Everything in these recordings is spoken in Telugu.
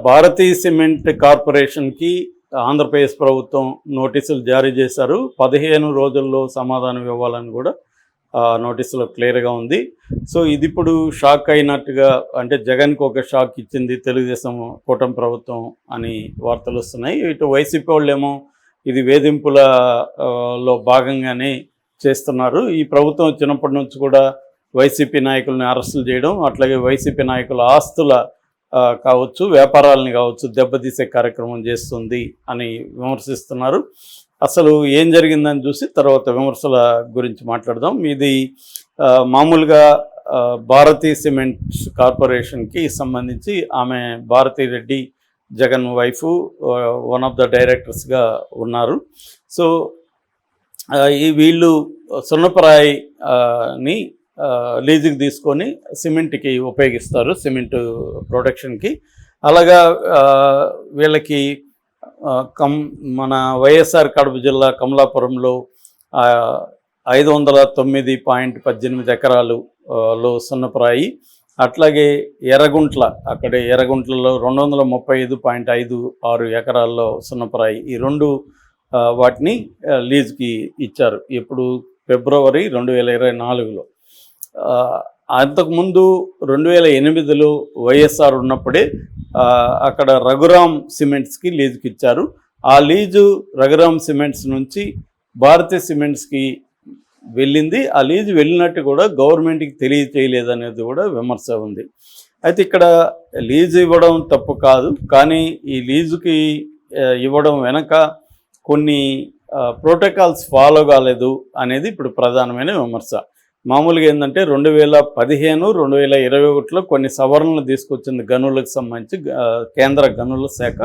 భారతీయ సిమెంట్ కార్పొరేషన్కి ఆంధ్రప్రదేశ్ ప్రభుత్వం నోటీసులు జారీ చేశారు. 15 రోజుల్లో సమాధానం ఇవ్వాలని కూడా నోటీసులో క్లియర్గా ఉంది. సో ఇది ఇప్పుడు షాక్ అయినట్టుగా, అంటే జగన్కి ఒక షాక్ ఇచ్చింది తెలుగుదేశం కూటమి ప్రభుత్వం అని వార్తలు వస్తున్నాయి. ఇటు వైసీపీ వాళ్ళేమో ఇది వేధింపులలో భాగంగానే చేస్తున్నారు. ఈ ప్రభుత్వం వచ్చినప్పటి నుంచి కూడా వైసీపీ నాయకుల్ని అరెస్టులు చేయడం, అట్లాగే వైసీపీ నాయకుల ఆస్తుల కావచ్చు, వ్యాపారాలని కావచ్చు దెబ్బతీసే కార్యక్రమం చేస్తుంది అని విమర్శిస్తున్నారు. అసలు ఏం జరిగిందని చూసి తర్వాత విమర్శల గురించి మాట్లాడదాం. ఇది మామూలుగా భారతీ సిమెంట్స్ కార్పొరేషన్కి సంబంధించి ఆమె Bharathi Reddy Jagan wife one of the డైరెక్టర్స్గా ఉన్నారు. సో వీళ్ళు సున్నపరాయిని లీజుకి తీసుకొని సిమెంట్కి ఉపయోగిస్తారు, సిమెంట్ ప్రొడక్షన్కి. అలాగా వీళ్ళకి మన వైఎస్ఆర్ కడప జిల్లా కమలాపురంలో 509.18 ఎకరాలులో సున్నపరాయి, అట్లాగే ఎర్రగుంట్ల, అక్కడే ఎర్రగుంట్లలో 235.56 ఎకరాల్లో సున్నపరాయి, ఈ రెండు వాటిని లీజుకి ఇచ్చారు. ఇప్పుడు ఫిబ్రవరి 2024లో. అంతకుముందు 2008లో వైఎస్ఆర్ ఉన్నప్పుడే అక్కడ రఘురామ్ సిమెంట్స్కి లీజుకి ఇచ్చారు. ఆ లీజు రఘురామ్ సిమెంట్స్ నుంచి భారతీ సిమెంట్స్కి వెళ్ళింది. ఆ లీజు వెళ్ళినట్టు కూడా గవర్నమెంట్కి తెలియచేయలేదనేది కూడా విమర్శ ఉంది. అయితే ఇక్కడ లీజు ఇవ్వడం తప్పు కాదు, కానీ ఈ లీజుకి ఇవ్వడం వెనక కొన్ని ప్రోటోకాల్స్ ఫాలో కాలేదు అనేది ఇప్పుడు ప్రధానమైన విమర్శ. మామూలుగా ఏంటంటే 2015, 2021లో కొన్ని సవరణలు తీసుకొచ్చింది గనులకు సంబంధించి కేంద్ర గనుల శాఖ.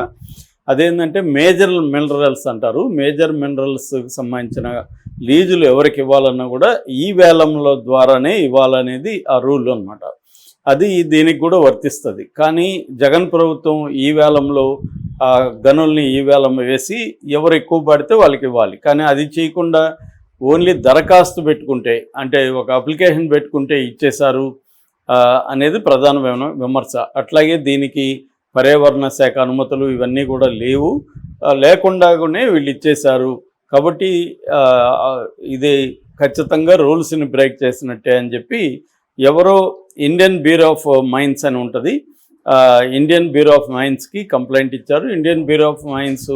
అదేంటంటే మేజర్ మినరల్స్ అంటారు. మేజర్ మినరల్స్కి సంబంధించిన లీజులు ఎవరికి ఇవ్వాలన్నా కూడా ఈ వేలంలో ద్వారానే ఇవ్వాలనేది ఆ రూల్ అనమాట. అది దీనికి కూడా వర్తిస్తుంది. కానీ జగన్ ప్రభుత్వం ఈ వేలంలో గనుల్ని ఈ వేలం వేసి ఎవరు ఎక్కువ పడితే వాళ్ళకి ఇవ్వాలి, కానీ అది చేయకుండా ఓన్లీ దరఖాస్తు పెట్టుకుంటే, అంటే ఒక అప్లికేషన్ పెట్టుకుంటే ఇచ్చేశారు అనేది ప్రధానమైన విమర్శ. అట్లాగే దీనికి పర్యావరణ శాఖ అనుమతులు ఇవన్నీ కూడా లేవు, లేకుండానే వీళ్ళు ఇచ్చేశారు. కాబట్టి ఇది ఖచ్చితంగా రూల్స్ని బ్రేక్ చేసినట్టే అని చెప్పి ఎవరో ఇండియన్ బ్యూరో ఆఫ్ మైన్స్ అని ఉంటుంది, ఇండియన్ బ్యూరో ఆఫ్ మైన్స్కి కంప్లైంట్ ఇచ్చారు. ఇండియన్ బ్యూరో ఆఫ్ మైన్స్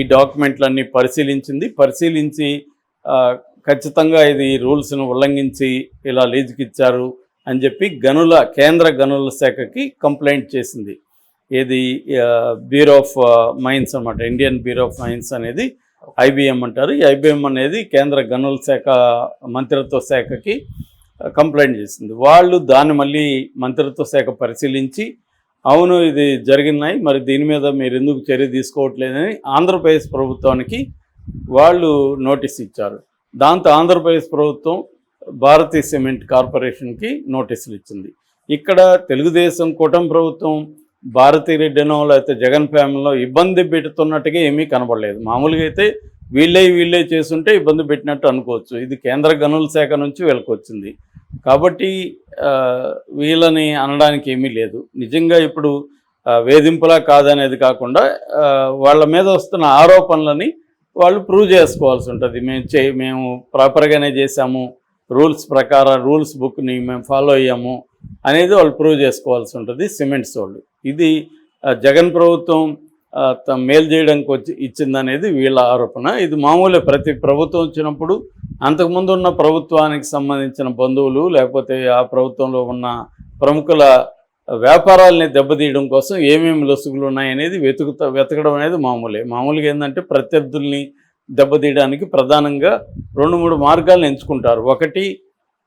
ఈ డాక్యుమెంట్లన్నీ పరిశీలించి ఖచ్చితంగా ఇది రూల్స్ను ఉల్లంఘించి ఇలా లీజుకి ఇచ్చారు అని చెప్పి కేంద్ర గనుల శాఖకి కంప్లైంట్ చేసింది. ఏది బ్యూరో ఆఫ్ మైన్స్ అన్నమాట. ఇండియన్ బ్యూరో ఆఫ్ మైన్స్ అనేది IBM అంటారు. ఈ IBM అనేది కేంద్ర గనుల శాఖ మంత్రిత్వ శాఖకి కంప్లైంట్ చేసింది. వాళ్ళు దాన్ని మళ్ళీ మంత్రిత్వ శాఖ పరిశీలించి అవును ఇది జరిగినాయి, మరి దీని మీద మీరు ఎందుకు చర్య తీసుకోవట్లేదని ఆంధ్రప్రదేశ్ ప్రభుత్వానికి వాళ్ళు నోటీస్ ఇచ్చారు. దాంతో ఆంధ్రప్రదేశ్ ప్రభుత్వం భారతీ సిమెంట్ కార్పొరేషన్కి నోటీసులు ఇచ్చింది. ఇక్కడ తెలుగుదేశం కూటమి ప్రభుత్వం భారతీ రెడ్డినో లేకపోతే జగన్ ఫ్యామిలీలో ఇబ్బంది పెడుతున్నట్టుగా ఏమీ కనబడలేదు. మామూలుగా అయితే వీళ్ళే చేస్తుంటే ఇబ్బంది పెట్టినట్టు అనుకోవచ్చు. ఇది కేంద్ర గనుల శాఖ నుంచి వీళ్ళకి వచ్చింది కాబట్టి వీళ్ళని అనడానికి ఏమీ లేదు. నిజంగా ఇప్పుడు వేధింపులా కాదనేది కాకుండా వాళ్ళ మీద వస్తున్న ఆరోపణలని వాళ్ళు ప్రూవ్ చేసుకోవాల్సి ఉంటుంది. మేము ప్రాపర్గానే చేసాము, రూల్స్ ప్రకారం రూల్స్ బుక్ని మేము ఫాలో అయ్యాము అనేది వాళ్ళు ప్రూవ్ చేసుకోవాల్సి ఉంటుంది సిమెంట్స్ వాళ్ళు. ఇది జగన్ ప్రభుత్వం మేలు చేయడానికి ఇచ్చిందనేది వీళ్ళ ఆరోపణ. ఇది మామూలే, ప్రతి ప్రభుత్వం వచ్చినప్పుడు అంతకుముందు ఉన్న ప్రభుత్వానికి సంబంధించిన బంధువులు లేకపోతే ఆ ప్రభుత్వంలో ఉన్న ప్రముఖుల వ్యాపారాలని దెబ్బతీయడం కోసం ఏమేమి లొసుగులు ఉన్నాయనేది వెతకడం అనేది మామూలుగా ఏంటంటే ప్రత్యర్థుల్ని దెబ్బతీయడానికి ప్రధానంగా 2-3 మార్గాలను ఎంచుకుంటారు. ఒకటి